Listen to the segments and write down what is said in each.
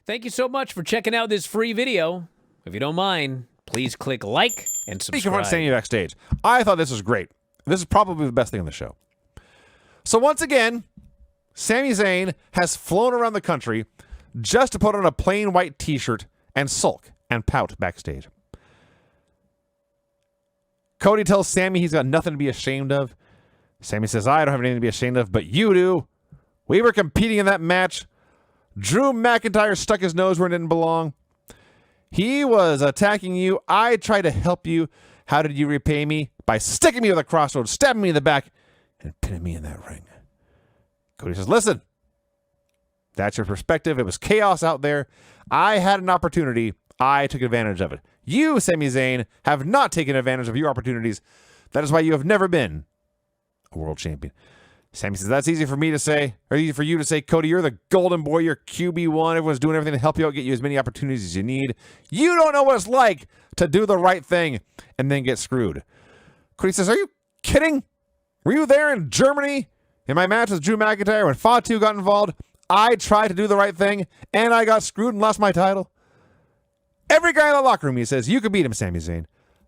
Thank you so much for checking out this free video. If you don't mind, please click like and subscribe. Speaking of Sami backstage, I thought this was great. This is probably the best thing on the show. So once again, Sami Zayn has flown around the country just to put on a plain white t-shirt and sulk and pout backstage. Cody tells Sami he's got nothing to be ashamed of. Sami says, I don't have anything to be ashamed of, but you do. We were competing in that match. Drew McIntyre stuck his nose where it didn't belong. He was attacking you. I tried to help you. How did you repay me? By sticking me with a crossroads, stabbing me in the back, and pinning me in that ring. Cody says, listen, that's your perspective. It was chaos out there. I had an opportunity. I took advantage of it. You, Sami Zayn, have not taken advantage of your opportunities. That is why you have never been a world champion. Sami says, that's easy for me to say, or easy for you to say, Cody, you're the golden boy, you're QB1, everyone's doing everything to help you out, get you as many opportunities as you need. You don't know what it's like to do the right thing and then get screwed. Cody says, are you kidding? Were you there in Germany in my match with Drew McIntyre when Fatu got involved? I tried to do the right thing, and I got screwed and lost my title. Every guy in the locker room, he says, you can beat him, Sami Zayn.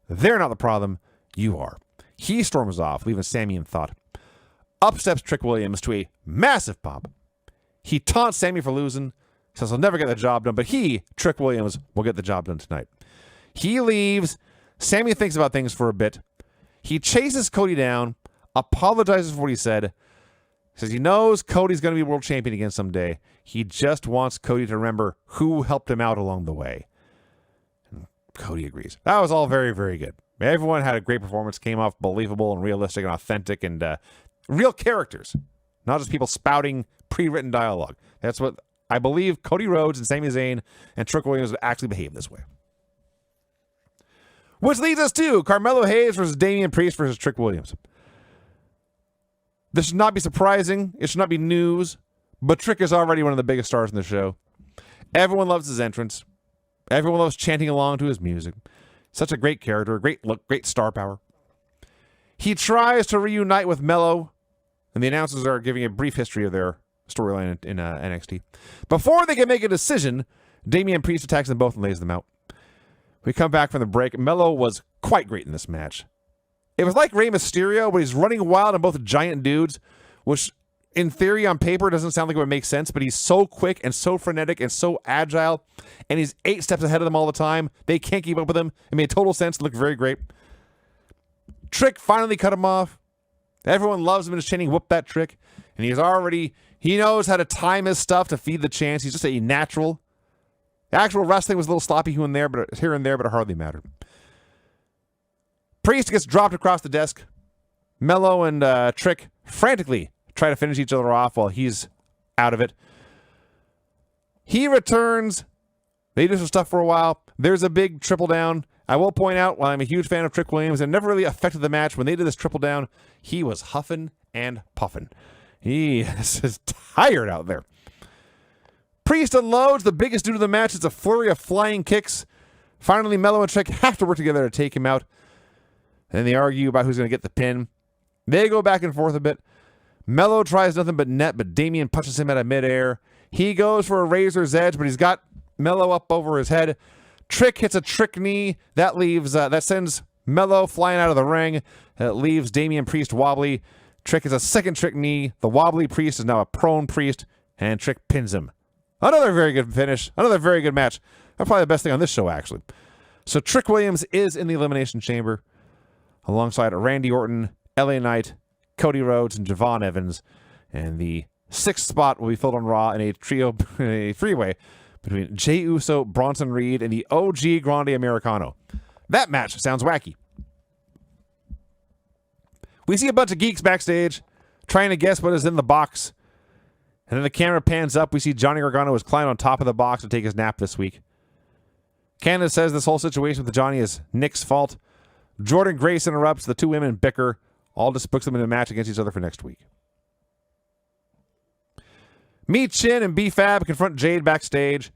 They're not the problem. You are. He storms off, leaving Sami in thought. Up steps Trick Williams to a massive pop. He taunts Sami for losing, says he'll never get the job done, but he, Trick Williams, will get the job done tonight. He leaves. Sami thinks about things for a bit. He chases Cody down, apologizes for what he said, says he knows Cody's going to be world champion again someday. He just wants Cody to remember who helped him out along the way. And Cody agrees. That was all very, very good. Everyone had a great performance, came off believable and realistic and authentic and real characters, not just people spouting pre-written dialogue. That's what I believe Cody Rhodes and Sami Zayn and Trick Williams would actually behave this way. Which leads us to Carmelo Hayes versus Damian Priest versus Trick Williams. This should not be surprising. It should not be news. But Trick is already one of the biggest stars in the show. Everyone loves his entrance. Everyone loves chanting along to his music. Such a great character, great look, great star power. He tries to reunite with Melo, and the announcers are giving a brief history of their storyline in NXT. Before they can make a decision, Damian Priest attacks them both and lays them out. We come back from the break. Melo was quite great in this match. It was like Rey Mysterio, but he's running wild on both giant dudes, which in theory on paper doesn't sound like it would make sense, but he's so quick and so frenetic and so agile, and he's 8 steps ahead of them all the time. They can't keep up with him. It made total sense. It looked very great. Trick finally cut him off. Everyone loves him and is chanting, whoop that Trick. And he knows how to time his stuff to feed the chance. He's just a natural. The actual wrestling was a little sloppy here and there, but it hardly mattered. Priest gets dropped across the desk. Melo and Trick frantically try to finish each other off while he's out of it. He returns. They do some stuff for a while. There's a big triple down. I will point out, while I'm a huge fan of Trick Williams, it never really affected the match. When they did this triple down, he was huffing and puffing. He is tired out there. Priest unloads. The biggest dude of the match. It's a flurry of flying kicks. Finally, Melo and Trick have to work together to take him out. And they argue about who's going to get the pin. They go back and forth a bit. Melo tries nothing but net, but Damian punches him out of midair. He goes for a razor's edge, but he's got Melo up over his head. Trick hits a trick knee. That sends Melo flying out of the ring. It leaves Damian Priest wobbly. Trick is a second trick knee. The wobbly Priest is now a prone Priest, and Trick pins him. Another very good finish. Another very good match. That's probably the best thing on this show, actually. So Trick Williams is in the Elimination Chamber alongside Randy Orton, LA Knight, Cody Rhodes, and Javon Evans. And the 6th spot will be filled on Raw in a three-way between Jey Uso, Bronson Reed, and the OG Grande Americano. That match sounds wacky. We see a bunch of geeks backstage trying to guess what is in the box. And then the camera pans up. We see Johnny Gargano has climbed on top of the box to take his nap this week. Candace says this whole situation with Johnny is Nick's fault. Jordan Grace interrupts. The two women bicker. All just books them in a match against each other for next week. Michin and B-Fab confront Jade backstage.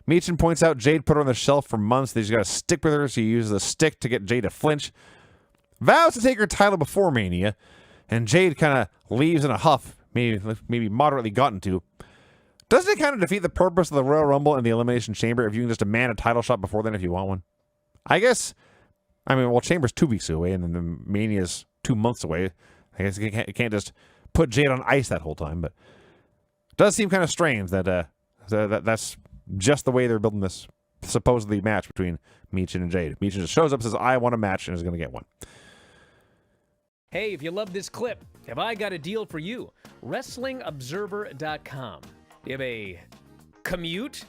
Michin points out Jade put her on the shelf for months. She's got a stick with her. She uses a stick to get Jade to flinch. Vows to take her title before Mania. And Jade kind of leaves in a huff. Maybe moderately gotten to. Doesn't it kind of defeat the purpose of the Royal Rumble and the Elimination Chamber if you can just demand a title shot before then if you want one? I guess, Chamber's 2 weeks away and then the Mania's 2 months away. I guess you can't just put Jade on ice that whole time, but it does seem kind of strange that that's just the way they're building this supposedly match between Michin and Jade. Michin just shows up, says, I want a match, and is going to get one. Hey, if you love this clip, have I got a deal for you? WrestlingObserver.com. Do you have a commute?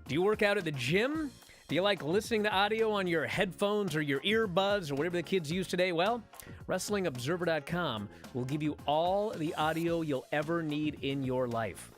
Do you work out at the gym? Do you like listening to audio on your headphones or your earbuds or whatever the kids use today? Well, WrestlingObserver.com will give you all the audio you'll ever need in your life.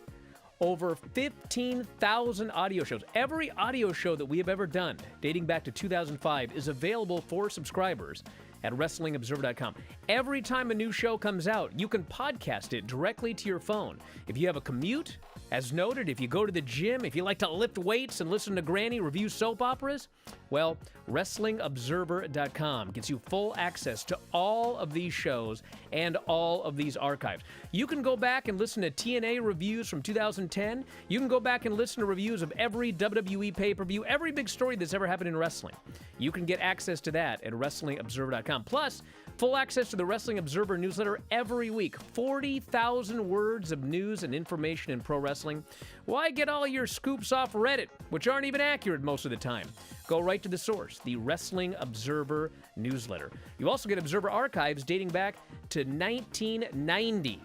Over 15,000 audio shows. Every audio show that we have ever done, dating back to 2005, is available for subscribers at WrestlingObserver.com. Every time a new show comes out, you can podcast it directly to your phone. If you have a commute, as noted, if you go to the gym, if you like to lift weights and listen to Granny review soap operas, well, WrestlingObserver.com gets you full access to all of these shows and all of these archives. You can go back and listen to TNA reviews from 2010. You can go back and listen to reviews of every WWE pay-per-view, every big story that's ever happened in wrestling. You can get access to that at WrestlingObserver.com. Plus, full access to the Wrestling Observer newsletter every week. 40,000 words of news and information in pro wrestling. Why get all your scoops off Reddit, which aren't even accurate most of the time? Go right to the source, the Wrestling Observer newsletter. You also get Observer archives dating back to 1990.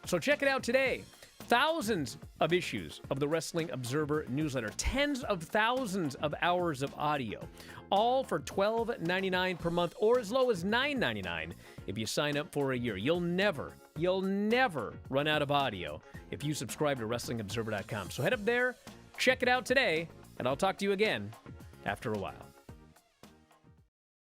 So check it out today. Thousands of issues of the Wrestling Observer newsletter. Tens of thousands of hours of audio. All for $12.99 per month or as low as $9.99 if you sign up for a year. You'll never run out of audio if you subscribe to WrestlingObserver.com. So head up there, check it out today, and I'll talk to you again after a while.